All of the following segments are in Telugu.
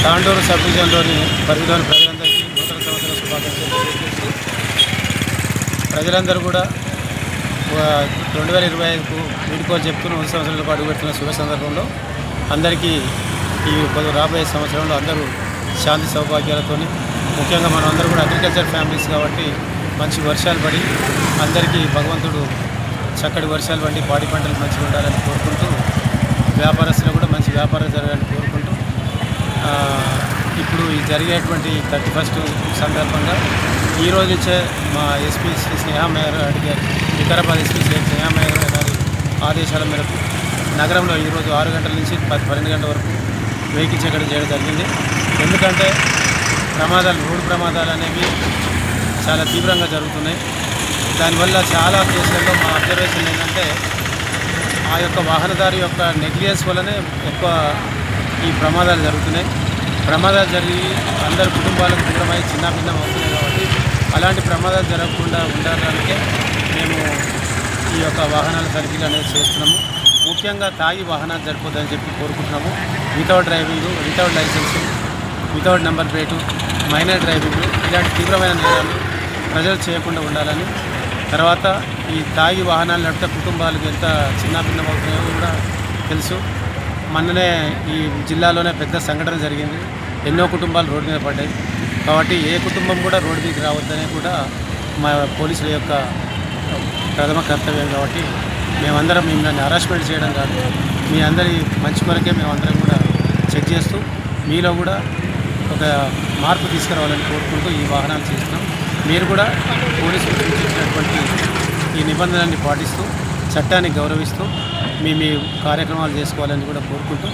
తాండూరు సబ్ డివిజన్లోని పరిధిలోని ప్రజలందరికీ నూతన సంవత్సర శుభాకాంక్షలు తెలియజేస్తూ ప్రజలందరూ కూడా 2025కు వీడుకోలు చెప్తున్న 100 సంవత్సరాలకు అడుగుపెడుతున్న శుభ సందర్భంలో అందరికీ ఈ రాబోయే సంవత్సరంలో అందరూ శాంతి సౌభాగ్యాలతో, ముఖ్యంగా మనం అందరూ కూడా అగ్రికల్చర్ ఫ్యామిలీస్ కాబట్టి మంచి వర్షాలు పడి అందరికీ భగవంతుడు చక్కటి వర్షాలు పడి పాడి పంటలు మంచిగా ఉండాలని కోరుకుంటూ, వ్యాపారస్తులు కూడా మంచి వ్యాపారం జరగాలని కోరుకుంటూ, ఇప్పుడు ఈ జరిగేటువంటి 31st సందర్భంగా ఈ రోజు నుంచే మా ఎస్పీ శ్రీ స్నేహమయ్య గారి వికారాబాద్ ఎస్పీ శ్రీ స్నేహమయ్య గారి ఆదేశాల మేరకు నగరంలో ఈరోజు 6 గంటల నుంచి 12 గంటల వరకు వెహికల్ చెక్ చేయడం జరిగింది. ఎందుకంటే రోడ్డు ప్రమాదాలు అనేవి చాలా తీవ్రంగా జరుగుతున్నాయి. దానివల్ల చాలా కేసులలో మా అబ్జర్వేషన్ ఏంటంటే ఆ యొక్క వాహనదారి యొక్క నెగ్లిజెన్స్ వల్లనే ఎక్కువ ఈ ప్రమాదాలు జరుగుతున్నాయి. ప్రమాదాలు జరిగి అందరు కుటుంబాలకు దూరమై చిన్నభిన్నం అవుతున్నాయి. కాబట్టి అలాంటి ప్రమాదాలు జరగకుండా ఉండడానికే మేము ఈ యొక్క వాహనాల తనిఖీలు అనేది చేస్తున్నాము. ముఖ్యంగా తాగి వాహనాలు జరపొద్దని చెప్పి కోరుకుంటున్నాము. Without driving, without licence, without number plate, minor driving ఇలాంటి తీవ్రమైన నేరాలు ప్రజలు చేయకుండా ఉండాలని, తర్వాత ఈ తాగి వాహనాలు నడిపితే కుటుంబాలకు ఎంత చిన్నభిన్నం అవుతున్నాయో కూడా తెలుసు. మొన్ననే ఈ జిల్లాలోనే పెద్ద సంఘటన జరిగింది. ఎన్నో కుటుంబాలు రోడ్డు మీద పడ్డాయి. కాబట్టి ఏ కుటుంబం కూడా రోడ్డు మీదకి రావద్దని కూడా మా పోలీసుల యొక్క ప్రథమ కర్తవ్యం. కాబట్టి మేమందరం మిమ్మల్ని హరాస్మెంట్ చేయడం కాదు, మీ అందరి మంచి కొరకే మేమందరం కూడా చెక్ చేస్తూ మీలో కూడా ఒక మార్పు తీసుకురావాలని కోరుకుంటూ ఈ వాహనాలు చేస్తున్నాం. మీరు కూడా పోలీసులు సూచించినటువంటి ఈ నిబంధనల్ని పాటిస్తూ చట్టాన్ని గౌరవిస్తూ మీ కార్యక్రమాలు చేసుకోవాలని కూడా కోరుకుంటూ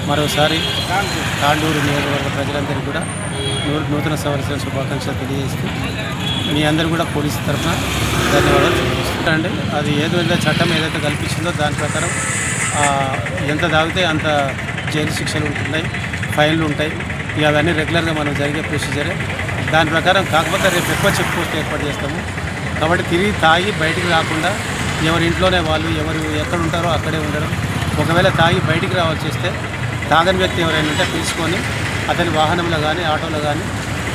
మరోసారి తాండూరు నియోజకవర్గ ప్రజలందరికీ కూడా నూతన సంవత్సర శుభాకాంక్షలు తెలియజేస్తూ మీ అందరూ కూడా పోలీసు తరఫున ధన్యవాదాలు తెలియజేస్తుంటారండి. అది ఏదైతే చట్టం ఏదైతే కల్పించిందో దాని ప్రకారం ఎంత తాగితే అంత జైలు శిక్షలు ఉంటున్నాయి, ఫైన్లు ఉంటాయి. ఇక అవన్నీ రెగ్యులర్గా మనం జరిగే ప్రొసీజరే. దాని ప్రకారం కాకపోతే రేపు ఎక్కువ చెక్ పోస్ట్ ఏర్పాటు చేస్తాము. కాబట్టి తిరిగి తాగి బయటికి రాకుండా ఎవరి ఇంట్లోనే వాళ్ళు ఎవరు ఎక్కడ ఉంటారో అక్కడే ఉండడం. ఒకవేళ తాగి బయటికి రావాల్సి వస్తే తాగని వ్యక్తి ఎవరైనా ఉంటే పిలుచుకొని అతని వాహనంలో కానీ ఆటోలో కానీ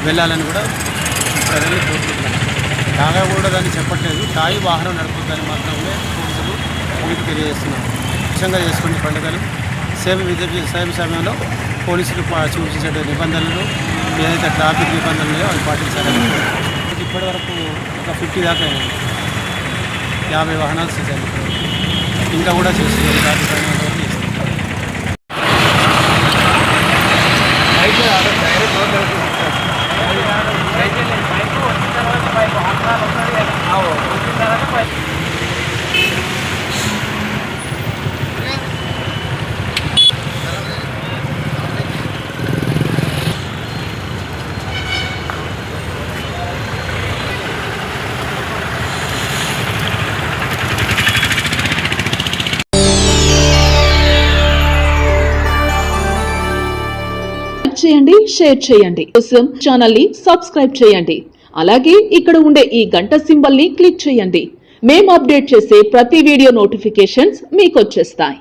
వెళ్ళాలని కూడా ప్రజల్ని కోరుకుంటున్నాను. తాగకూడదని చెప్పట్లేదు, తాగి వాహనం నడుపుతుందని మాత్రమే పోలీసులు మీకు తెలియజేస్తున్నాను. ముఖ్యంగా చేసుకునే పండుగలు సేమ్ సమయంలో పోలీసులు సూచించే నిబంధనలు ఏదైతే ట్రాఫిక్ నిబంధనలు అవి పాటించాలని ఇప్పటి వరకు ఒక 50 దాకా 50 వాహనాలు సీజన్ ఇంకా కూడా చేస్తున్నారు. ట్రాఫిక్ వరకు చేయండి, షేర్ చేయండి. కోసం ఛానల్ ని సబ్స్క్రైబ్ చేయండి. అలాగే ఇక్కడ ఉండే ఈ గంట సింబల్ ని క్లిక్ చేయండి. మేము అప్డేట్ చేసే ప్రతి వీడియో నోటిఫికేషన్స్ మీకు వచ్చేస్తాయి.